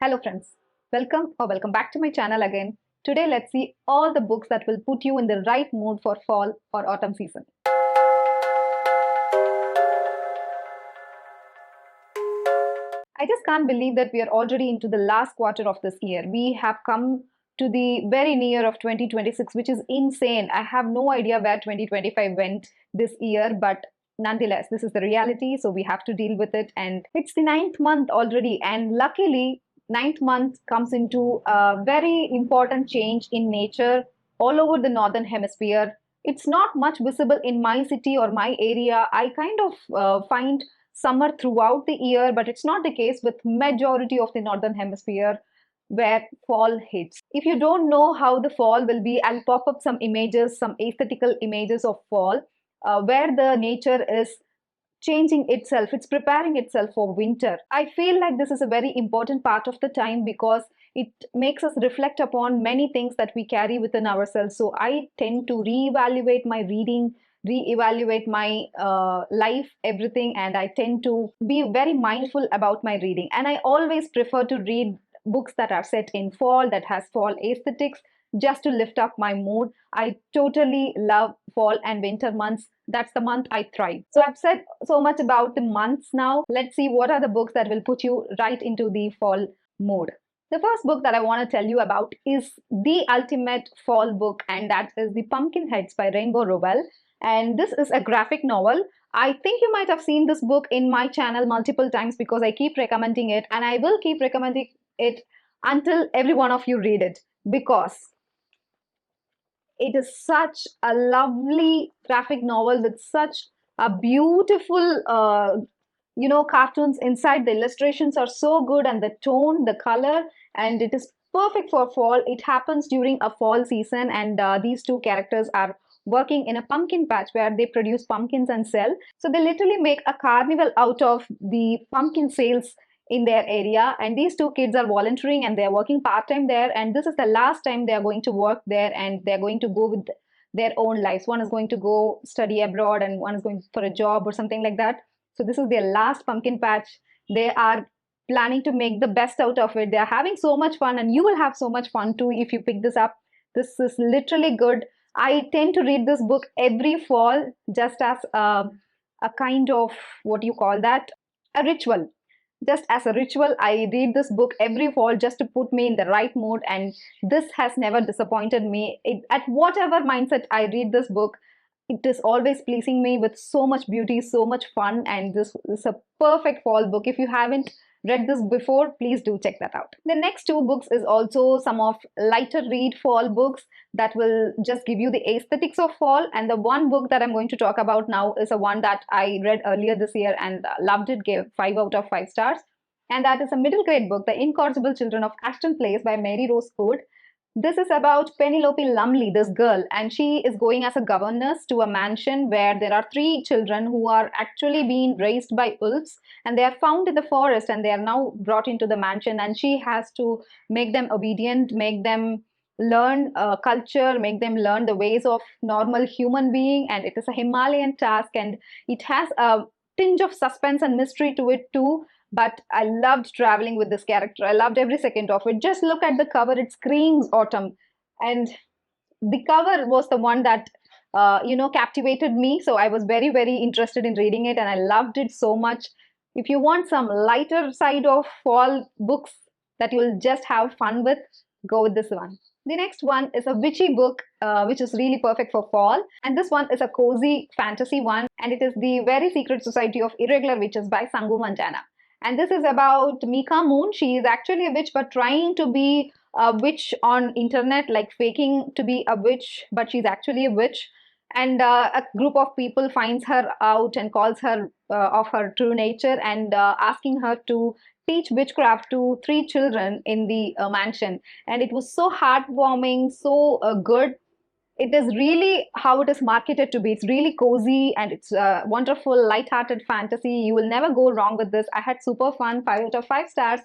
Hello friends, welcome back to my channel again. Today let's see all the books that will put you in the right mood for fall or autumn season. I just can't believe that we are already into the last quarter of this year. We have come to the very near of 2026, which is insane. I have no idea where 2025 went this year, but nonetheless, this is the reality, so we have to deal with it. And it's the ninth month already, and luckily, ninth month comes into a very important change in nature all over the northern hemisphere. It's not much visible in my city or my area. I kind of find summer throughout the year, but it's not the case with majority of the northern hemisphere where fall hits. If you don't know how the fall will be, I'll pop up some images, some aesthetical images of fall, where the nature is changing itself, it's preparing itself for winter. I feel like this is a very important part of the time because it makes us reflect upon many things that we carry within ourselves. So I tend to reevaluate my reading, reevaluate my life, everything, and I tend to be very mindful about my reading. And I always prefer to read books that are set in fall, that has fall aesthetics, just to lift up my mood. I totally love fall and winter months. That's the month I thrive. So I've said so much about the months now. Let's see what are the books that will put you right into the fall mood. The first book that I want to tell you about is the ultimate fall book, and that is The Pumpkinheads by Rainbow Rowell. And this is a graphic novel. I think you might have seen this book in my channel multiple times because I keep recommending it, and I will keep recommending it until every one of you read it, because it is such a lovely graphic novel with such a beautiful cartoons inside. The illustrations are so good, and the tone, the color, and it is perfect for fall. It happens during a fall season, and these two characters are working in a pumpkin patch where they produce pumpkins and sell. So they literally make a carnival out of the pumpkin sales in their area, and these two kids are volunteering and they're working part-time there, and this is the last time they're going to work there, and they're going to go with their own lives. One is going to go study abroad and one is going for a job or something like that. So this is their last pumpkin patch. They are planning to make the best out of it. They're having so much fun, and you will have so much fun too if you pick this up. This is literally good. I tend to read this book every fall just as a kind of, what do you call that, a ritual. Just as a ritual, I read this book every fall just to put me in the right mood, and this has never disappointed me. At whatever mindset I read this book, it is always pleasing me with so much beauty, so much fun, and this is a perfect fall book. If you haven't read this before, please do check that out. The next two books is also some of lighter read fall books that will just give you the aesthetics of fall. And the one book that I'm going to talk about now is a one that I read earlier this year and loved it, gave 5 out of 5 stars. And that is a middle grade book, The Incorrigible Children of Ashton Place by Mary Rose Wood. This is about Penelope Lumley, this girl, and she is going as a governess to a mansion where there are 3 children who are actually being raised by wolves, and they are found in the forest and they are now brought into the mansion, and she has to make them obedient, make them learn culture, make them learn the ways of normal human being. And it is a Himalayan task, and it has a tinge of suspense and mystery to it too. But I loved traveling with this character. I loved every second of it. Just look at the cover, it screams autumn. And the cover was the one that captivated me. So I was very, very interested in reading it, and I loved it so much. If you want some lighter side of fall books that you'll just have fun with, go with this one. The next one is a witchy book, which is really perfect for fall. And this one is a cozy fantasy one, and it is The Very Secret Society of Irregular Witches by Sangu Mandana. And this is about Mika Moon. She is actually a witch, but trying to be a witch on internet, like faking to be a witch, but she's actually a witch. And a group of people finds her out and calls her of her true nature, and asking her to teach witchcraft to 3 children in the mansion. And it was so heartwarming, so good. It is really how it is marketed to be. It's really cozy, and it's a wonderful, light-hearted fantasy. You will never go wrong with this. I had super fun, 5 out of 5 stars.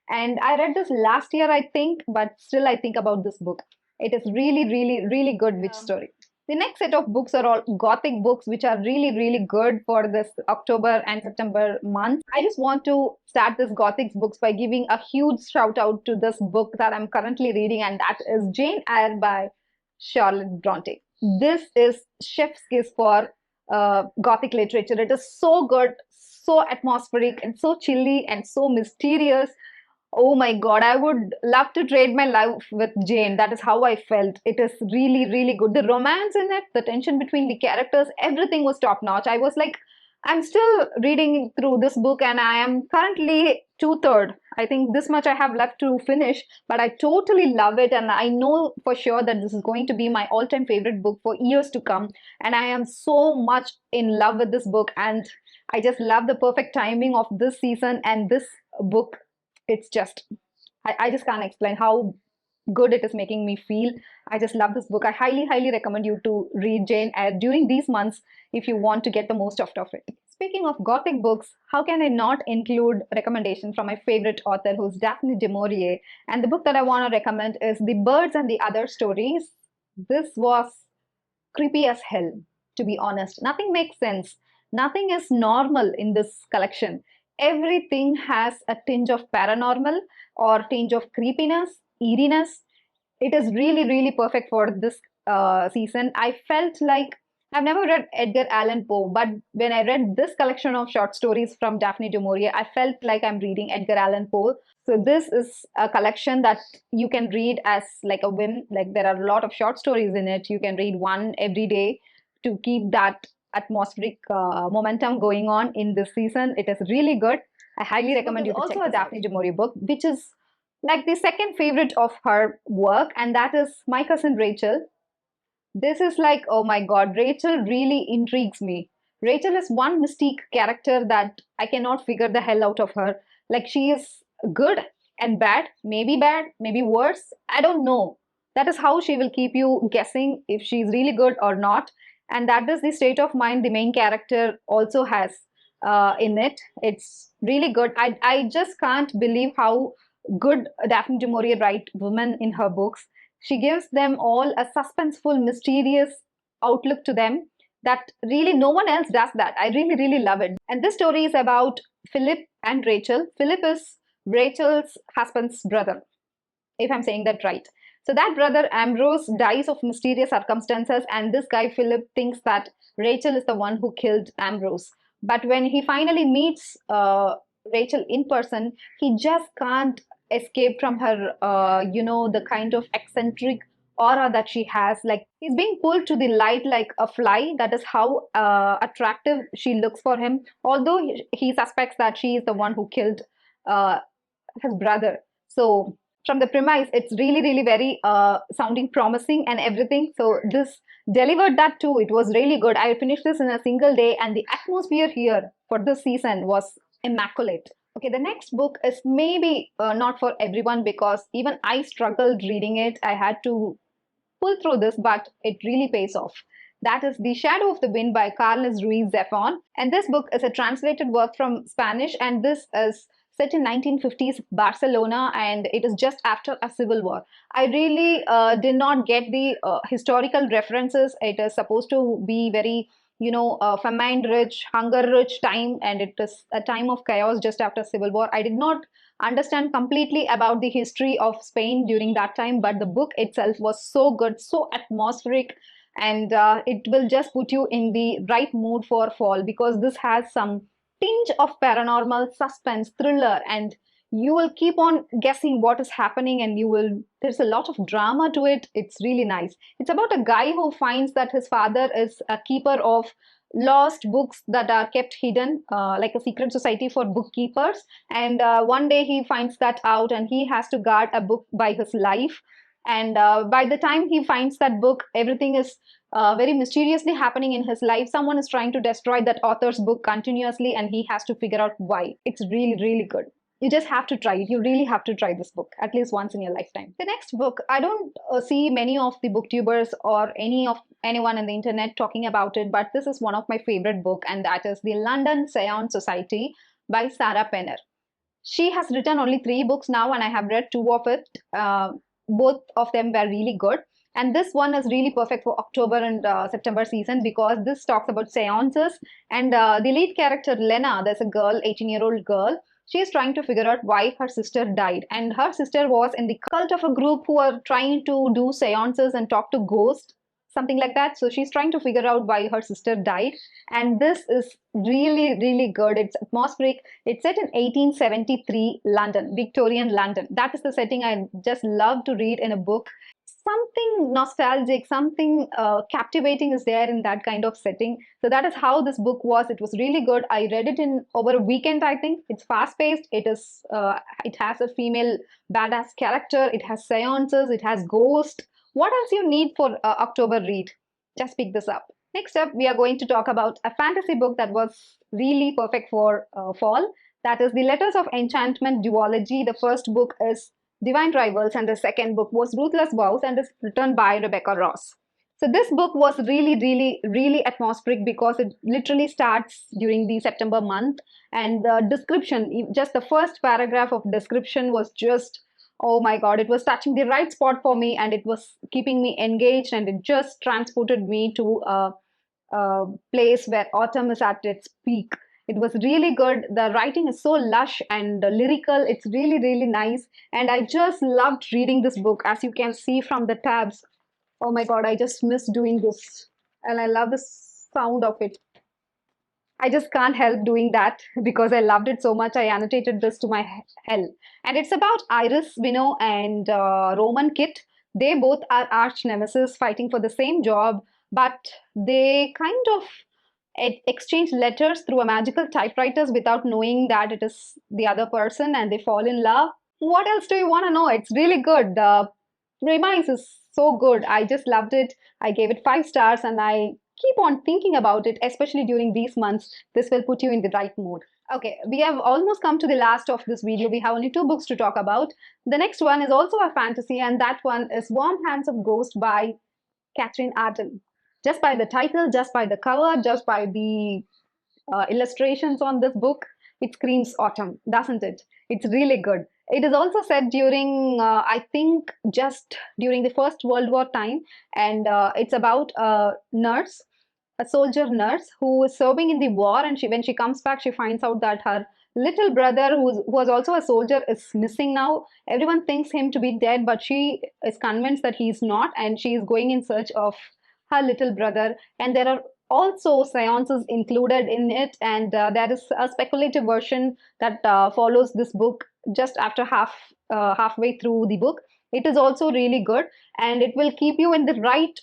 And I read this last year, I think, but still I think about this book. It is really, really, really good witch story. The next set of books are all gothic books, which are really, really good for this October and September month. I just want to start this gothic books by giving a huge shout out to this book that I'm currently reading, and that is Jane Eyre by Charlotte Brontë. This is chef's kiss for gothic literature. It is so good, so atmospheric, and so chilly, and so mysterious. Oh my God, I would love to trade my life with Jane. That is how I felt. It is really, really good. The romance in it, the tension between the characters, everything was top notch. I was like, I'm still reading through this book and I am currently two-third. I think this much I have left to finish, but I totally love it. And I know for sure that this is going to be my all-time favorite book for years to come. And I am so much in love with this book. And I just love the perfect timing of this season and this book. It's just, I just can't explain how good it is making me feel. I just love this book. I highly, highly recommend you to read Jane Eyre during these months if you want to get the most out of it. Speaking of gothic books, how can I not include recommendation from my favorite author, who's Daphne Du Maurier? And the book that I want to recommend is The Birds and the Other Stories. This was creepy as hell, to be honest. Nothing makes sense. Nothing is normal in this collection. Everything has a tinge of paranormal or tinge of creepiness, eeriness. It is really, really perfect for this season. I felt like I've never read Edgar Allan Poe, but when I read this collection of short stories from Daphne Du Maurier, I felt like I'm reading Edgar Allan Poe. So this is a collection that you can read as like a whim. Like there are a lot of short stories in it. You can read one every day to keep that atmospheric momentum going on in this season. It is really good. I highly recommend you to check. Also a Daphne Du Maurier book, which is like the second favorite of her work, and that is My Cousin Rachel. This is like, oh my God, Rachel really intrigues me. Rachel is one mystique character that I cannot figure the hell out of her. Like she is good and bad, maybe worse. I don't know. That is how she will keep you guessing if she's really good or not. And that is the state of mind the main character also has in it. It's really good. I just can't believe how good Daphne du Maurier write women in her books. She gives them all a suspenseful, mysterious outlook to them that really no one else does that. I really, really love it. And this story is about Philip and Rachel. Philip is Rachel's husband's brother, if I'm saying that right. So that brother Ambrose dies of mysterious circumstances, and this guy Philip thinks that Rachel is the one who killed Ambrose. But when he finally meets Rachel in person, he just can't escape from her, the kind of eccentric aura that she has. Like he's being pulled to the light like a fly. That is how attractive she looks for him. Although he suspects that she is the one who killed his brother. So from the premise, it's really, really very sounding promising and everything. So this delivered that too. It was really good. I finished this in a single day, and the atmosphere here for this season was immaculate. Okay, the next book is maybe not for everyone, because even I struggled reading it. I had to pull through this, but it really pays off. That is The Shadow of the Wind by Carlos Ruiz Zafon. And this book is a translated work from Spanish, and this is set in 1950s Barcelona, and it is just after a civil war. I really did not get the historical references. It is supposed to be very, famine rich, hunger rich time, and it is a time of chaos just after civil war. I did not understand completely about the history of Spain during that time, but the book itself was so good, so atmospheric, and it will just put you in the right mood for fall, because this has some tinge of paranormal suspense, thriller, and you will keep on guessing what is happening, and there's a lot of drama to it. It's really nice. It's about a guy who finds that his father is a keeper of lost books that are kept hidden, like a secret society for bookkeepers. And one day he finds that out, and he has to guard a book by his life. And by the time he finds that book, everything is very mysteriously happening in his life. Someone is trying to destroy that author's book continuously, and he has to figure out why. It's really, really good. You just have to try it. You really have to try this book at least once in your lifetime. The next book, I don't see many of the booktubers or anyone on the internet talking about it, but this is one of my favorite book, and that is The London Seance Society by Sarah Penner. She has written only 3 books now, and I have read 2 of it. Both of them were really good. And this one is really perfect for October and September season because this talks about seances. And the lead character, Lena, there's a girl, 18-year-old girl. She is trying to figure out why her sister died. And her sister was in the cult of a group who are trying to do seances and talk to ghosts, something like that. So she's trying to figure out why her sister died. And this is really, really good. It's atmospheric. It's set in 1873 London, Victorian London. That is the setting I just love to read in a book. Something nostalgic, something captivating is there in that kind of setting. So that is how this book was. It was really good. I read it in over a weekend, I think. It's fast paced. It has a female badass character. It has seances. It has ghosts. What else you need for October read? Just pick this up. Next up, we are going to talk about a fantasy book that was really perfect for fall. That is The Letters of Enchantment duology. The first book is Divine Rivals, and the second book was Ruthless Vows and is written by Rebecca Ross. So this book was really, really, really atmospheric because it literally starts during the September month, and the description, just the first paragraph of description was just, oh my God, it was touching the right spot for me, and it was keeping me engaged, and it just transported me to a place where autumn is at its peak. It was really good. The writing is so lush and lyrical. It's really, really nice. And I just loved reading this book, as you can see from the tabs. Oh my God, I just miss doing this. And I love the sound of it. I just can't help doing that because I loved it so much. I annotated this to my hell. And it's about Iris, Vino, and Roman Kit. They both are arch nemesis fighting for the same job, but they kind of exchange letters through a magical typewriters without knowing that it is the other person, and they fall in love. What else do you want to know? It's really good. The premise is so good. I just loved it. I gave it 5 stars, and I keep on thinking about it, especially during these months. This will put you in the right mood. Okay, we have almost come to the last of this video. We have only 2 books to talk about. The next one is also a fantasy, and that one is Warm Hands of Ghost by Katherine Arden. Just by the title, just by the cover, just by the illustrations on this book, it screams autumn, doesn't it? It's really good. It is also set during, I think, just during the First World War time, and it's about a nurse, a soldier nurse who is serving in the war, and when she comes back, she finds out that her little brother, who was also a soldier, is missing now. Everyone thinks him to be dead, but she is convinced that he's not, and she is going in search of her little brother. And there are also seances included in it, and there is a speculative version that follows this book just after halfway through the book. It is also really good, and it will keep you in the right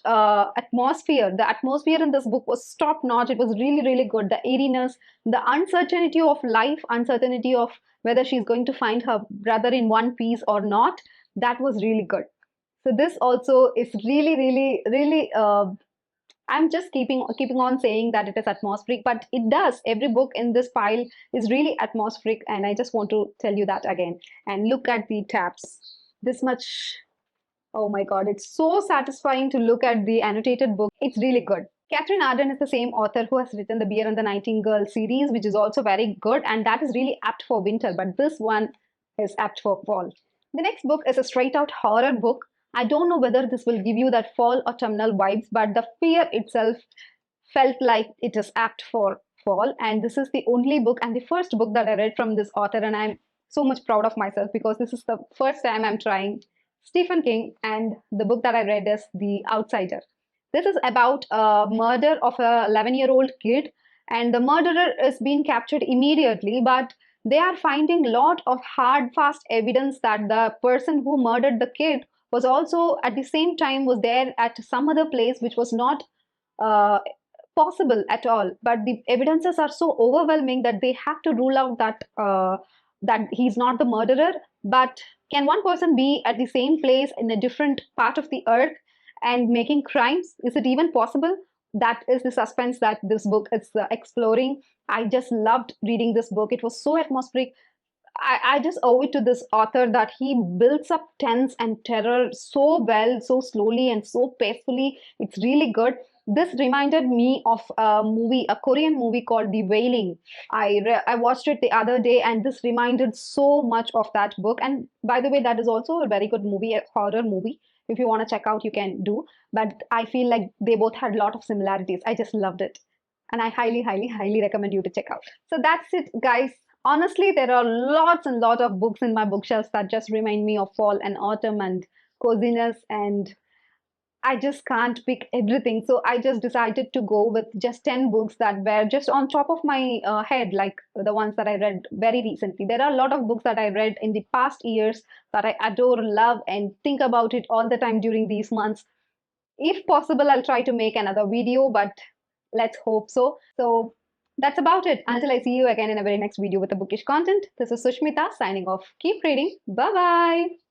atmosphere. The atmosphere in this book was top notch. It was really, really good. The eeriness, the uncertainty of life, uncertainty of whether she's going to find her brother in one piece or not, that was really good. So this also is really, really, really I'm just keeping on saying that it is atmospheric, but it does. Every book in this pile is really atmospheric, and I just want to tell you that again. And look at the tabs. This much. Oh my God, it's so satisfying to look at the annotated book. It's really good. Katherine Arden is the same author who has written the Bear and the Nightingale series, which is also very good, and that is really apt for winter, but this one is apt for fall. The next book is a straight out horror book. I don't know whether this will give you that fall autumnal vibes, but the fear itself felt like it is apt for fall. And this is the only book and the first book that I read from this author, and I'm so much proud of myself because this is the first time I'm trying Stephen King, and the book that I read is The Outsider. This is about a murder of a 11-year-old kid, and the murderer is being captured immediately, but they are finding a lot of hard, fast evidence that the person who murdered the kid was also at the same time was there at some other place which was not uh, possible at all. But the evidences are so overwhelming that they have to rule out that he's not the murderer. But can one person be at the same place in a different part of the earth and making crimes? Is it even possible? That is the suspense that this book is exploring. I just loved reading this book. It was so atmospheric. I just owe it to this author that he builds up tense and terror so well, so slowly and so peacefully. It's really good. This reminded me of a movie, a Korean movie called The Wailing. I watched it the other day, and this reminded so much of that book. And by the way, that is also a very good movie, a horror movie. If you want to check out, you can do. But I feel like they both had a lot of similarities. I just loved it, and I highly, highly, highly recommend you to check out. So that's it, guys. Honestly, there are lots and lots of books in my bookshelves that just remind me of fall and autumn and coziness, and I just can't pick everything. So I just decided to go with just 10 books that were just on top of my head, like the ones that I read very recently. There are a lot of books that I read in the past years that I adore, love, and think about it all the time during these months. If possible, I'll try to make another video, but let's hope so. So that's about it. Until I see you again in a very next video with the bookish content, this is Sushmita signing off. Keep reading. Bye bye.